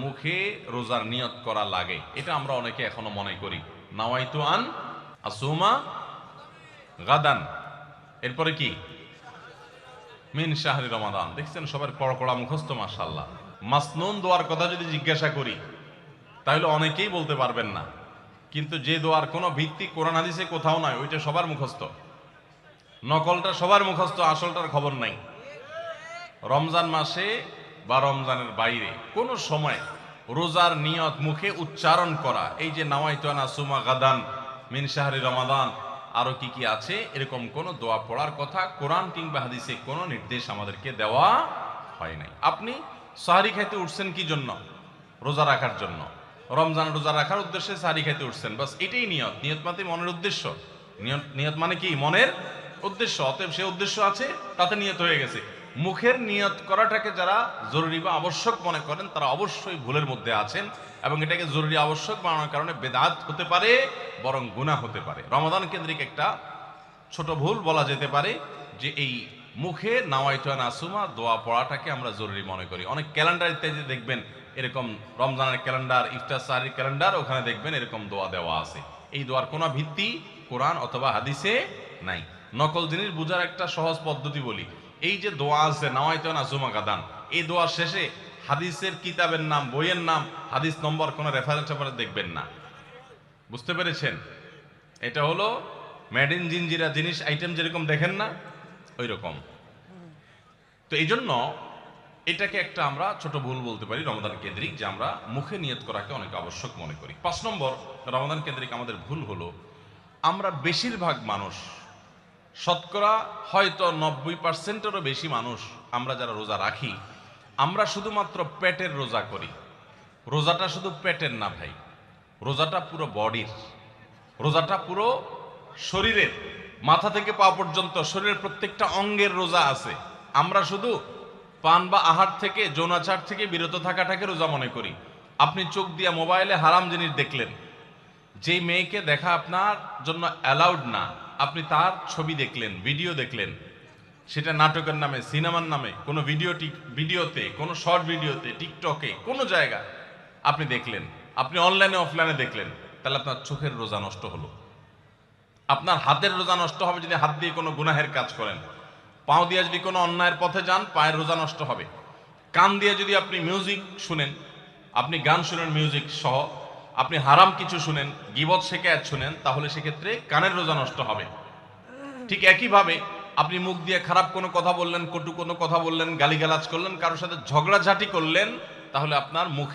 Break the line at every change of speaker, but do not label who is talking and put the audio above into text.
মুখে রোজার নিয়ত করা লাগে, এটা আমরা অনেকে এখনো মনে করি। নাওয়াইতু আন আসুমা গাদান, এরপরে কি মিন শাহরি রমাদান। দেখছেন সবার কড়কড়া মুখস্থ, মাশাআল্লাহ। মাসনুন দোয়ার কথা যদি জিজ্ঞাসা করি তাহলে অনেকেই বলতে পারবেন না, কিন্তু যে দোয়ার কোনো ভিত্তি কোরআন হাদিসে কোথাও নাই ওইটা সবার মুখস্থ। নকলটা সবার মুখস্থ, আসলটার খবর নাই। রমজান মাসে বা রমজানের বাইরে কোন সময় রোজার নিয়ত মুখে উচ্চারণ করা, এই যে নাওয়াইতু আন আসুমা গাদান মিন শাহরি রমাদান, আরো কি কি আছে, এরকম কোন দোয়া পড়ার কথা কোরআন কিংবা হাদিসে কোনো নির্দেশ আমাদেরকে দেওয়া হয় নাই। আপনি সাহরি খাইতে উঠছেন কি জন্য? রোজা রাখার জন্য। রমজান রোজা রাখার উদ্দেশ্যে সাহরি খাইতে উঠছেন, বাস এটাই নিয়ত। নিয়ত মানে মনের উদ্দেশ্য। নিয়ত মানে কি? মনের উদ্দেশ্য। অতএব সে উদ্দেশ্য আছে, তাতে নিয়ত হয়ে গেছে। মুখের নিয়ত করাটাকে যারা জরুরি বা আবশ্যক মনে করেন তারা অবশ্যই ভুলের মধ্যে আছেন, এবং এটাকে জরুরি আবশ্যক বানানোর কারণে বেদাত হতে পারে, বরং গুনাহ হতে পারে। রমাদান কেন্দ্রিক একটা ছোট ভুল বলা যেতে পারে যে এই মুখে নাওয়াইতু আন আসুমা দোয়া পড়াটাকে আমরা জরুরি মনে করি। অনেক ক্যালেন্ডার ইত্যাদি দেখবেন এরকম রমজানের ক্যালেন্ডার, ইফতার সাহরির ক্যালেন্ডার, ওখানে দেখবেন এরকম দোয়া দেওয়া আছে। এই দোয়ার কোনো ভিত্তি কোরআন অথবা হাদিসে নাই। নকল জিনিস বোঝার একটা সহজ পদ্ধতি বলি। এই যে দোয়া আছে নাওয়াইতু আন আসুমা গাদান, এই দোয়ার শেষে হাদিসের কিতাবের নাম, বইয়ের নাম, হাদিস নম্বর, কোনো রেফারেন্স দেখবেন না। বুঝতে পেরেছেন? এটা হলো মেড ইন জিনজিরা জিনিস আইটেম যেরকম দেখেন না, ওই রকম। তো এই জন্য এটাকে একটা আমরা ছোট ভুল বলতে পারি রমাদান কেন্দ্রিক, যে আমরা মুখে নিয়ত করাকে অনেক আবশ্যক মনে করি। 5 নম্বর রমাদান কেন্দ্রিক আমাদের ভুল হলো, আমরা বেশিরভাগ মানুষ, শতকরা হয়তো 90%-এরও বেশি মানুষ, আমরা যারা রোজা রাখি, আমরা শুধুমাত্র পেটের রোজা করি। রোজাটা শুধু পেটের না ভাই, রোজাটা পুরো বডির, রোজাটা পুরো শরীরের, মাথা থেকে পা পর্যন্ত শরীরের প্রত্যেকটা অঙ্গের রোজা আছে। আমরা শুধু পান বা আহার থেকে, যৌনাচার থেকে বিরত থাকাটাকে রোজা মনে করি। আপনি চোখ দিয়া মোবাইলে হারাম জিনিস দেখলেন, যেই মেয়েকে দেখা আপনার জন্য অ্যালাউড না, আপনি তার ছবি দেখলেন, ভিডিও দেখলেন, সেটা নাটকের নামে, সিনেমার নামে, কোনো ভিডিওতে, কোনো শর্ট ভিডিওতে, টিকটকে, কোনো জায়গায় আপনি দেখলেন, আপনি অনলাইনে অফলাইনে দেখলেন, তাহলে আপনার চোখের রোজা নষ্ট হলো। আপনার হাতের রোজা নষ্ট হবে যদি হাত দিয়ে কোনো গুনাহের কাজ করেন। পাও দিয়ে যদি কোনো অন্যায়ের পথে যান, পায়ের রোজা নষ্ট হবে। কান দিয়ে যদি আপনি মিউজিক শুনেন, আপনি গান শুনেন মিউজিক সহ, আপনি হারাম কিছু শুনেন, গীবত শিকায়াত শুনেন, তাহলে সেক্ষেত্রে কানের রোজা নষ্ট হবে। ঠিক একইভাবে আপনি মুখ দিয়ে খারাপ কোনো কথা বললেন, কটু কোনো কথা বললেন, গালিগালাজ করলেন, কারোর সাথে ঝগড়াঝাটি করলেন, তাহলে আপনার মুখ